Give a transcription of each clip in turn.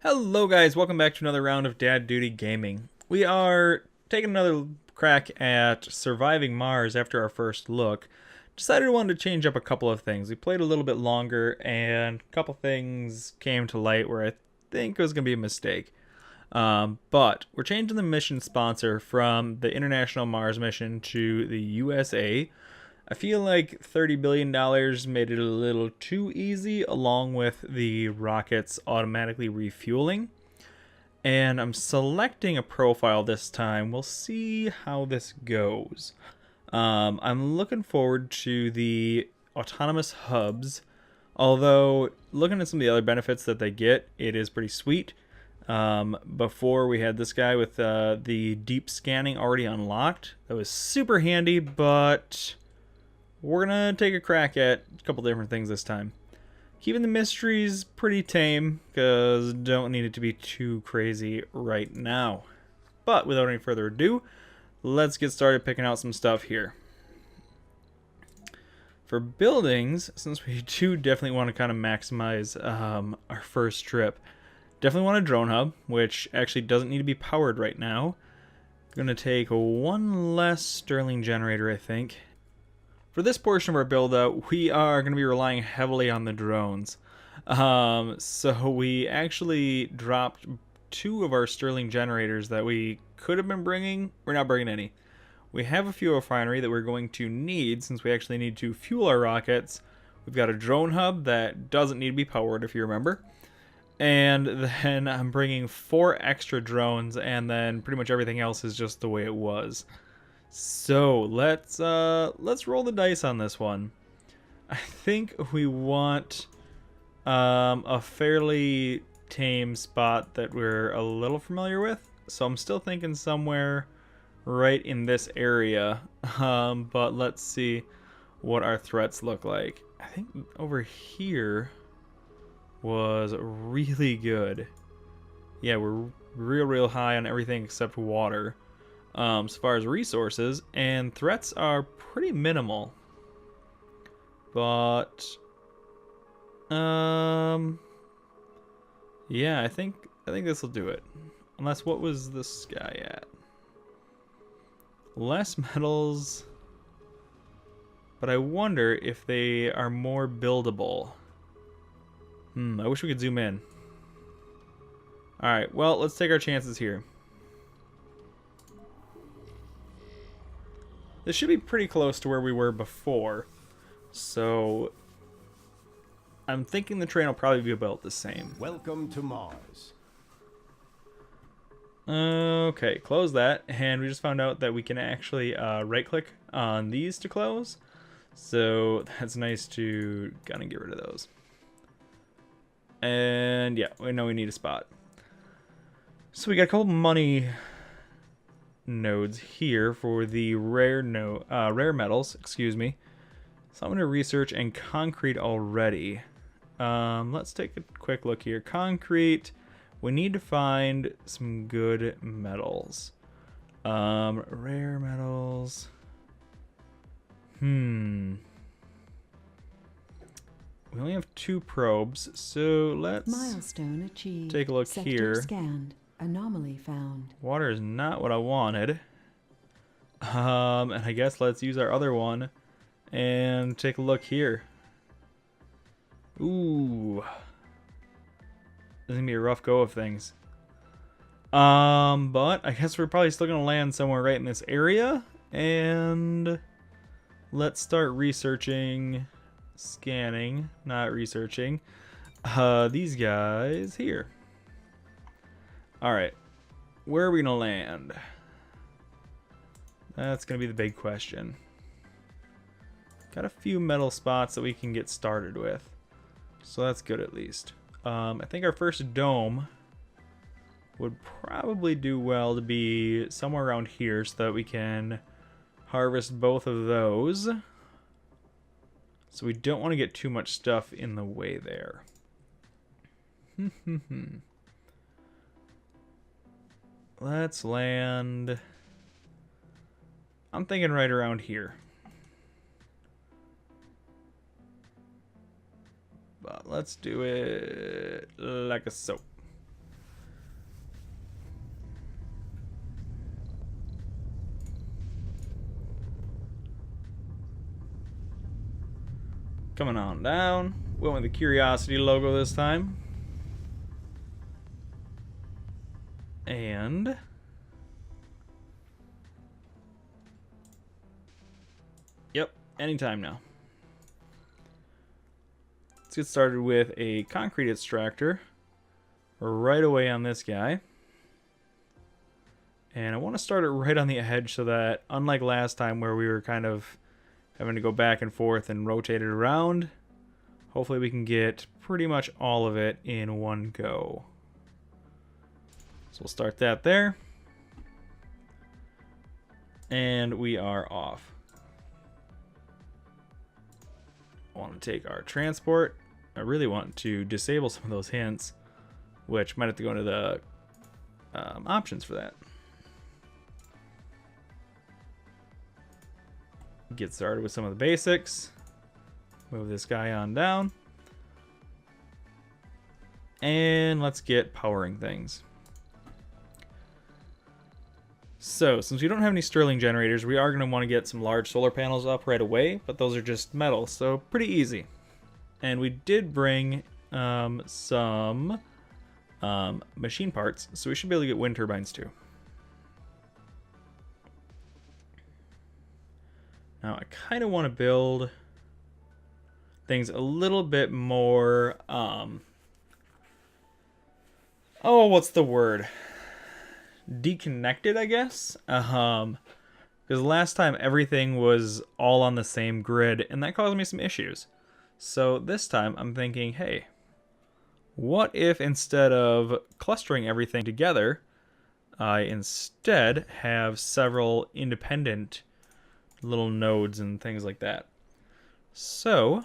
Hello guys, welcome back to another round of Dad Duty Gaming. We are taking another crack at surviving Mars after our first look. Decided we wanted to change up a couple of things. We played a little bit longer and a couple things came to light where I think it was going to be a mistake. But we're changing the mission sponsor from the International Mars mission to the USA. I feel like $30 billion made it a little too easy, along with the rockets automatically refueling. And I'm selecting a profile this time. We'll see how this goes. I'm looking forward to the autonomous hubs. Although, looking at some of the other benefits that they get, it is pretty sweet. Before we had this guy with the deep scanning already unlocked. That was super handy, but we're gonna take a crack at a couple different things this time. Keeping the mysteries pretty tame, because don't need it to be too crazy right now. But without any further ado, let's get started picking out some stuff here. For buildings, since we do definitely want to kind of maximize our first trip, definitely want a drone hub, which actually doesn't need to be powered right now. Gonna take one less Stirling generator, I think. For this portion of our build out, we are going to be relying heavily on the drones. So we actually dropped two of our Stirling generators that we could have been bringing. We're not bringing any. We have a fuel refinery that we're going to need since we actually need to fuel our rockets. We've got a drone hub that doesn't need to be powered, if you remember. And then I'm bringing 4 extra drones, and then pretty much everything else is just the way it was. So let's roll the dice on this one. I think we want a fairly tame spot that we're a little familiar with. So I'm still thinking somewhere right in this area. But let's see what our threats look like. I think over here was really good. Yeah, we're real high on everything except water. As far as resources, and threats are pretty minimal. But yeah, I think this will do it. Unless, what was this guy at? Less metals, but I wonder if they are more buildable. I wish we could zoom in. Alright, well, let's take our chances here. This should be pretty close to where we were before, so I'm thinking the train will probably be about the same. Welcome to Mars. Okay, close that, and we just found out that we can actually right-click on these to close, so that's nice to kind of get rid of those. And yeah, we know we need a spot. So we got a couple money nodes here for the rare metals, excuse me. So I'm going to research and concrete already. Let's take a quick look here. Concrete, we need to find some good metals. Rare metals. We only have 2 probes, so let's Milestone achieved. take a look Sector here. Scanned. Anomaly found. Water is not what I wanted. And I guess let's use our other one and take a look here. Ooh. This is gonna be a rough go of things. But I guess we're probably still gonna land somewhere right in this area. And let's start researching, scanning, not researching, these guys here. Alright, where are we going to land? That's going to be the big question. Got a few metal spots that we can get started with, so that's good at least. I think our first dome would probably do well to be somewhere around here so that we can harvest both of those. So we don't want to get too much stuff in the way there. Let's land. I'm thinking right around here. But let's do it like a soap. Coming on down. Went with the Curiosity logo this time. And yep, anytime now. Let's get started with a concrete extractor right away on this guy. And I want to start it right on the edge so that, unlike last time where we were kind of having to go back and forth and rotate it around, hopefully we can get pretty much all of it in one go. So we'll start that there. And we are off. I want to take our transport. I really want to disable some of those hints, which might have to go into the options for that. Get started with some of the basics. Move this guy on down. And let's get powering things. So, since we don't have any Stirling generators, we are going to want to get some large solar panels up right away, but those are just metal, so pretty easy. And we did bring some machine parts, so we should be able to get wind turbines too. Now, I kind of want to build things a little bit more, oh, what's the word? Deconnected, I guess? Because last time everything was all on the same grid, and that caused me some issues. So this time I'm thinking, hey, what if instead of clustering everything together, I instead have several independent little nodes and things like that. So,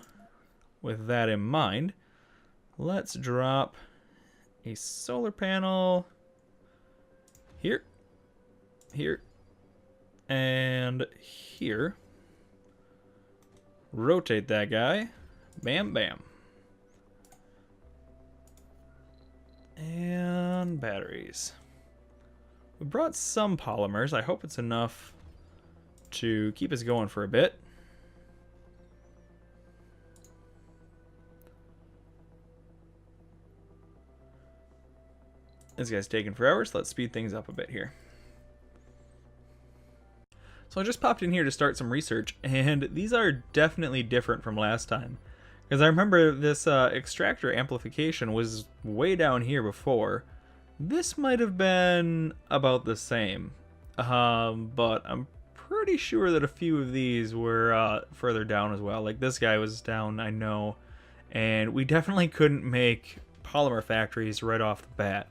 with that in mind, let's drop a solar panel here, here, and here. Rotate that guy. Bam, bam. And batteries. We brought some polymers. I hope it's enough to keep us going for a bit. This guy's taking forever, so let's speed things up a bit here. So I just popped in here to start some research, and these are definitely different from last time. Because I remember this extractor amplification was way down here before. This might have been about the same, but I'm pretty sure that a few of these were further down as well. Like this guy was down, I know, and we definitely couldn't make polymer factories right off the bat.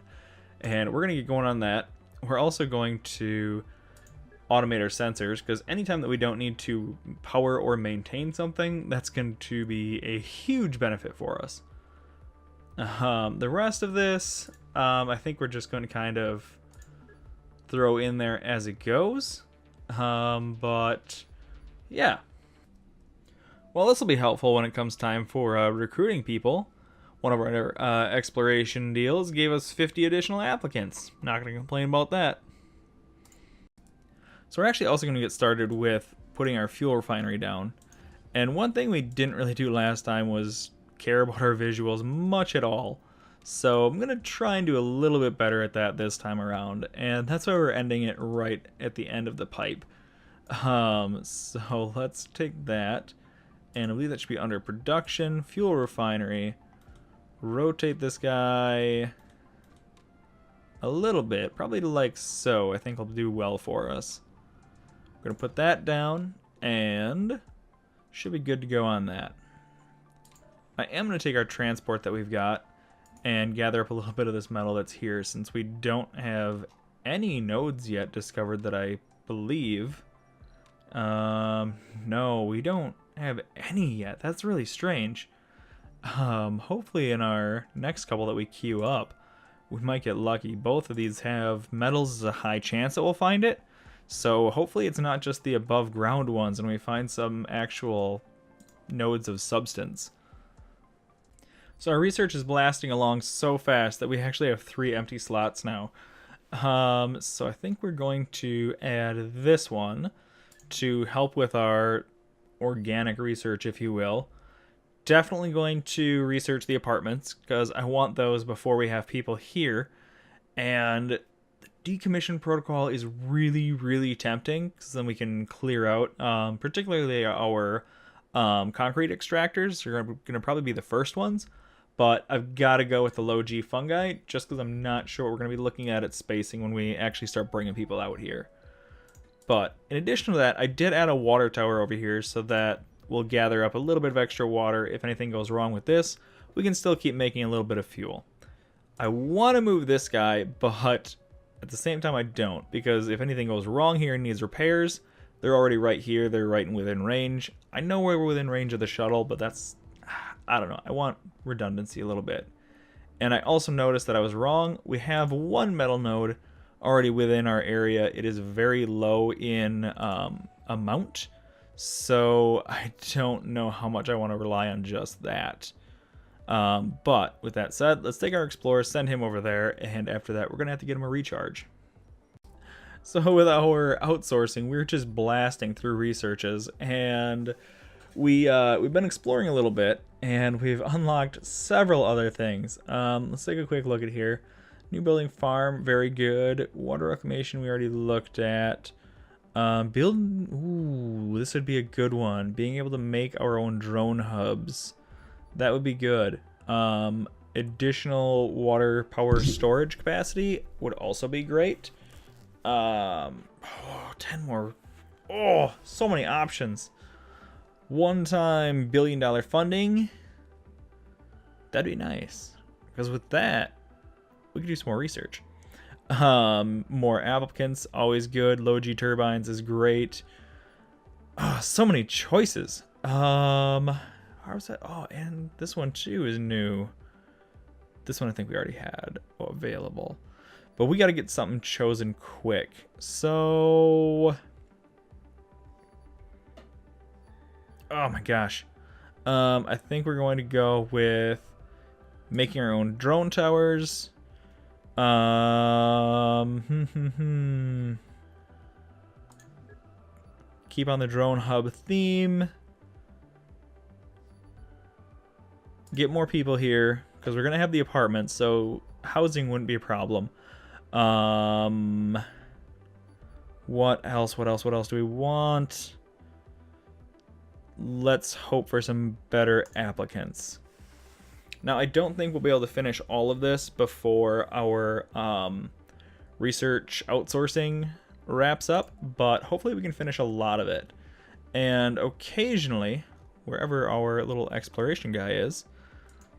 And we're going to get going on that. We're also going to automate our sensors, because anytime that we don't need to power or maintain something, that's going to be a huge benefit for us. The rest of this, I think we're just going to kind of throw in there as it goes. But yeah. Well, this will be helpful when it comes time for recruiting people. One of our exploration deals gave us 50 additional applicants. Not going to complain about that. So we're actually also going to get started with putting our fuel refinery down. And one thing we didn't really do last time was care about our visuals much at all. So I'm going to try and do a little bit better at that this time around. And that's why we're ending it right at the end of the pipe. So let's take that. And I believe that should be under production, fuel refinery. Rotate this guy a little bit, probably like so. I think it'll do well for us. We're going to put that down, and should be good to go on that. I am going to take our transport that we've got and gather up a little bit of this metal that's here, since we don't have any nodes yet discovered that I believe. No, we don't have any yet. That's really strange. Hopefully in our next couple that we queue up, we might get lucky. Both of these have metals. There's a high chance that we'll find it. So hopefully it's not just the above ground ones and we find some actual nodes of substance. So our research is blasting along so fast that we actually have 3 empty slots now. So I think we're going to add this one to help with our organic research, if you will. definitely going to research the apartments because I want those before we have people here. And the decommission protocol is really, really tempting because then we can clear out, particularly our concrete extractors. Are going to probably be the first ones. But I've got to go with the low G fungi just because I'm not sure what we're going to be looking at spacing when we actually start bringing people out here. But in addition to that, I did add a water tower over here so that we'll gather up a little bit of extra water. If anything goes wrong with this, we can still keep making a little bit of fuel. I want to move this guy, but at the same time I don't, because if anything goes wrong here and needs repairs, they're already right here. They're right within range. I know we're within range of the shuttle, but that's... I don't know. I want redundancy a little bit. And I also noticed that I was wrong. We have one metal node already within our area. It is very low in amount. So I don't know how much I want to rely on just that. But with that said, let's take our explorer, send him over there. And after that, we're going to have to get him a recharge. So with our outsourcing, we're just blasting through researches. And we've been exploring a little bit, and we've unlocked several other things. Let's take a quick look at here. New building farm, very good. Water reclamation we already looked at. Ooh, this would be a good one. Being able to make our own drone hubs. That would be good. Additional water power storage capacity would also be great. 10 more. Oh, so many options. One-time billion-dollar funding. That'd be nice. Because with that, we could do some more research. More applicants, always good. Low G turbines is great. Oh, so many choices. How was that? Oh, and this one too is new. This one I think we already had available. But we got to get something chosen quick. So... oh my gosh. I think we're going to go with making our own drone towers. Keep on the drone hub theme. Get more people here because we're going to have the apartments, so housing wouldn't be a problem. What else do we want? Let's hope for some better applicants. Now, I don't think we'll be able to finish all of this before our research outsourcing wraps up, but hopefully we can finish a lot of it. And occasionally, wherever our little exploration guy is,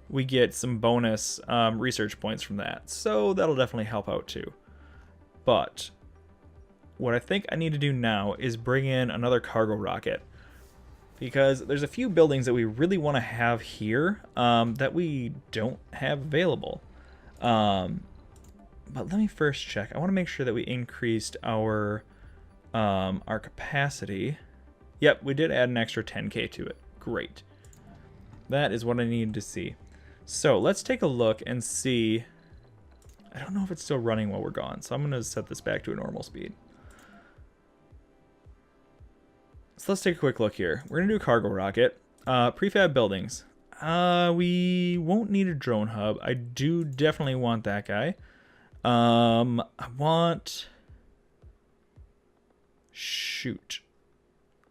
we get some bonus research points from that. So that'll definitely help out too. But what I think I need to do now is bring in another cargo rocket. Because there's a few buildings that we really want to have here that we don't have available. But let me first check. I want to make sure that we increased our capacity. Yep, we did add an extra 10K to it. Great. That is what I needed to see. So let's take a look and see. I don't know if it's still running while we're gone, so I'm going to set this back to a normal speed. So let's take a quick look here. We're going to do a cargo rocket. Prefab buildings. We won't need a drone hub. I do definitely want that guy. I want... shoot.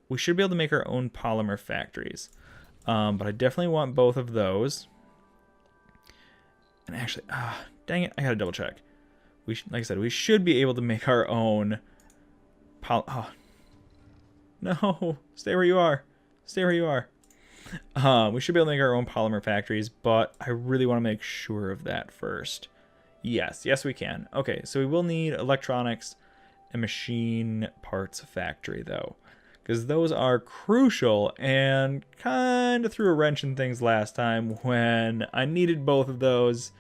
We should be able to make our own polymer factories. But I definitely want both of those. And actually, dang it, I gotta double check. Like I said, we should be able to make our own... no, stay where you are. Stay where you are. We should be able to make our own polymer factories, but I really want to make sure of that first. Yes, we can. Okay, so we will need electronics and machine parts factory, though, because those are crucial and kind of threw a wrench in things last time when I needed both of those.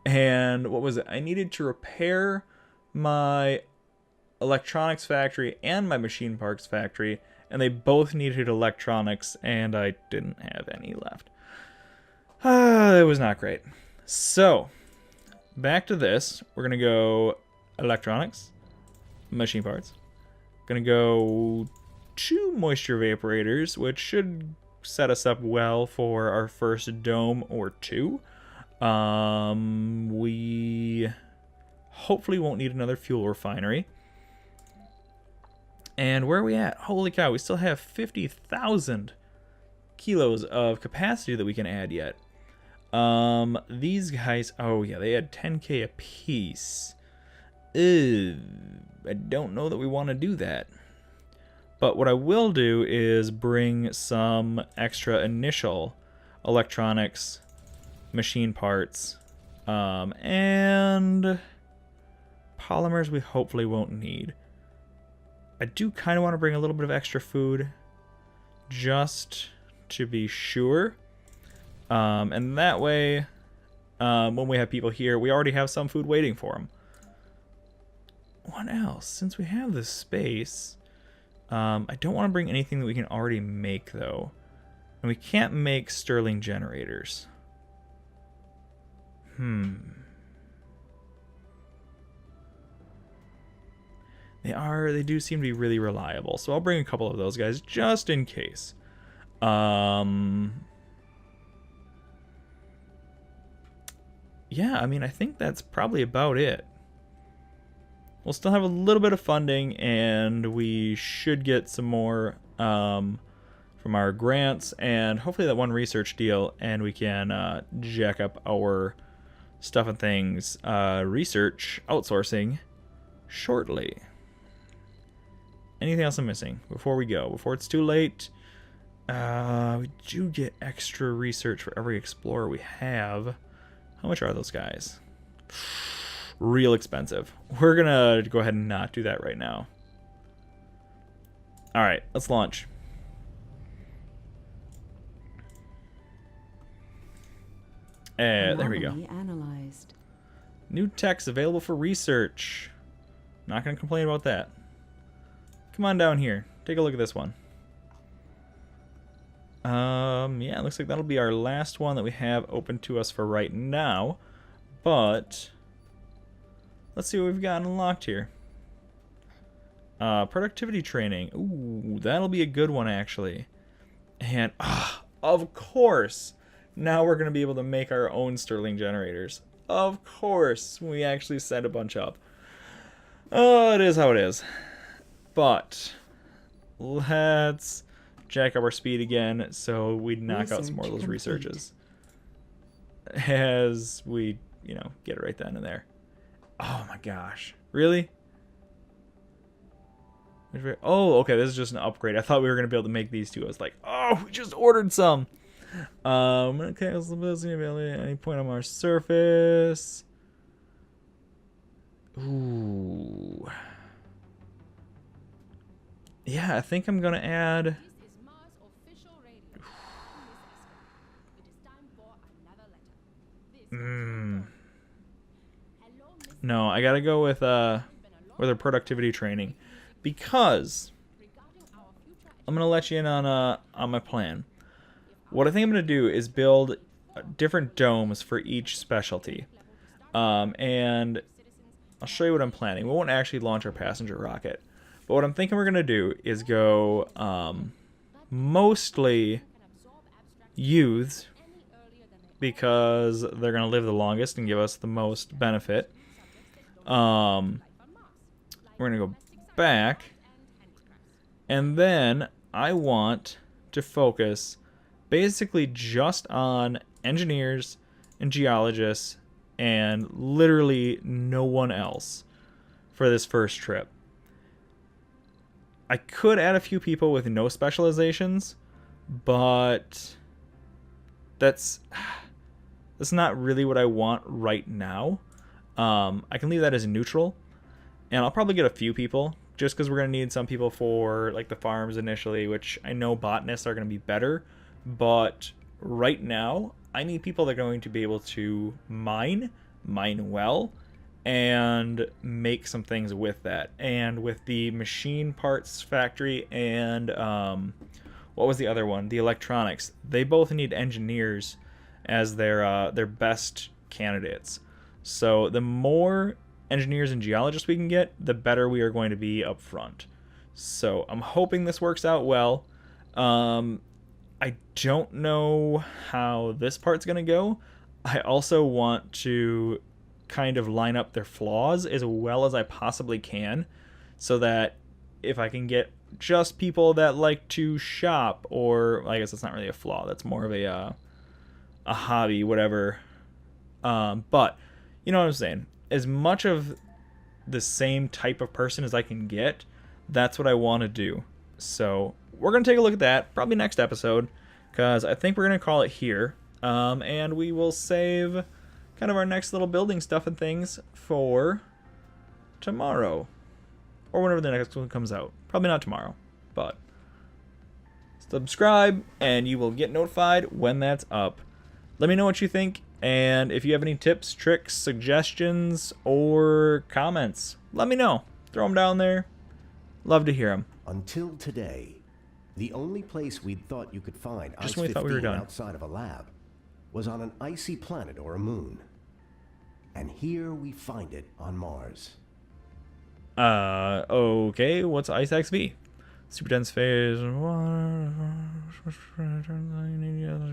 And what was it? I needed to repair my electronics factory and my machine parts factory, and they both needed electronics, and I didn't have any left. It was not great. So, back to this. We're going to go electronics, machine parts. Going to go 2 moisture evaporators, which should set us up well for our first dome or two. We hopefully won't need another fuel refinery. And where are we at? Holy cow, we still have 50,000 kilos of capacity that we can add yet. These guys, oh yeah, they had 10k a piece. I don't know that we want to do that. But what I will do is bring some extra initial electronics, machine parts, and polymers we hopefully won't need. I do kind of want to bring a little bit of extra food just to be sure. And that way, when we have people here, we already have some food waiting for them. What else? Since we have this space, I don't want to bring anything that we can already make, though. And we can't make Stirling generators. They do seem to be really reliable. So I'll bring a couple of those guys just in case. Yeah, I mean, I think that's probably about it. We'll still have a little bit of funding, and we should get some more from our grants, and hopefully that one research deal, and we can jack up our stuff and things, research outsourcing shortly. Anything else I'm missing before we go? Before it's too late, we do get extra research for every explorer we have. How much are those guys? Real expensive. We're gonna go ahead and not do that right now. Alright, let's launch. There we go. Analyzed. New techs available for research. Not gonna complain about that. Come on down here. Take a look at this one. Yeah, it looks like that'll be our last one that we have open to us for right now. But let's see what we've got unlocked here. Productivity training. Ooh, that'll be a good one, actually. And, of course, now we're going to be able to make our own Stirling generators. Of course, we actually set a bunch up. Oh, it is how it is. But let's jack up our speed again so we knock out some more of those researches. As we, get it right then and there. Oh my gosh. Really? Oh, okay, this is just an upgrade. I thought we were going to be able to make these two. I was like, oh, we just ordered some. Okay, at any point on Mars surface. Ooh. Yeah, I think I'm going to add... No, I gotta go with a productivity training, because I'm gonna let you in on my plan. What I think I'm gonna do is build different domes for each specialty, and I'll show you what I'm planning. We won't actually launch our passenger rocket, but what I'm thinking we're gonna do is go mostly youths, because they're going to live the longest and give us the most benefit. We're going to go back. And then I want to focus basically just on engineers and geologists and literally no one else for this first trip. I could add a few people with no specializations, but that's not really what I want right now. I can leave that as neutral, and I'll probably get a few people just because we're going to need some people for like the farms initially, which I know botanists are going to be better, but right now I need people that are going to be able to mine well, and make some things with that. And with the machine parts factory and what was the other one? The electronics. They both need engineers as their best candidates. So the more engineers and geologists we can get, the better we are going to be up front. So I'm hoping this works out well. I I don't know how this part's going to go. I also want to kind of line up their flaws as well as I possibly can, so that if I can get just people that like to shop, or I guess that's not really a flaw, that's more of a hobby, whatever. But you know what I'm saying? As much of the same type of person as I can get, that's what I want to do. So we're going to take a look at that probably next episode, because I think we're going to call it here. And we will save kind of our next little building stuff and things for tomorrow, or whenever the next one comes out. Probably not tomorrow, but subscribe and you will get notified when that's up. Let me know what you think, and if you have any tips, tricks, suggestions, or comments, let me know. Throw them down there. Love to hear them. Until today, the only place we'd thought you could find Just when we thought we were Ice-15 done. outside of a lab was on an icy planet or a moon. And here we find it on Mars. Okay, what's Ice XV? Super dense phase.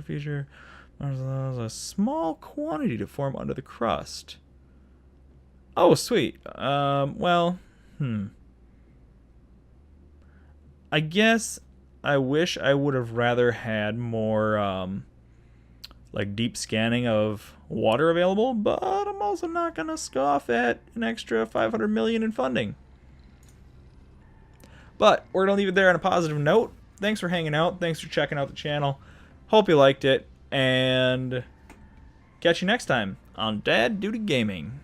Feature. There's a small quantity to form under the crust. Oh, sweet. I guess I wish I would have rather had more, like deep scanning of water available, but I'm also not gonna scoff at an extra 500 million in funding. But we're gonna leave it there on a positive note. Thanks for hanging out. Thanks for checking out the channel. Hope you liked it, and catch you next time on Dad Duty Gaming.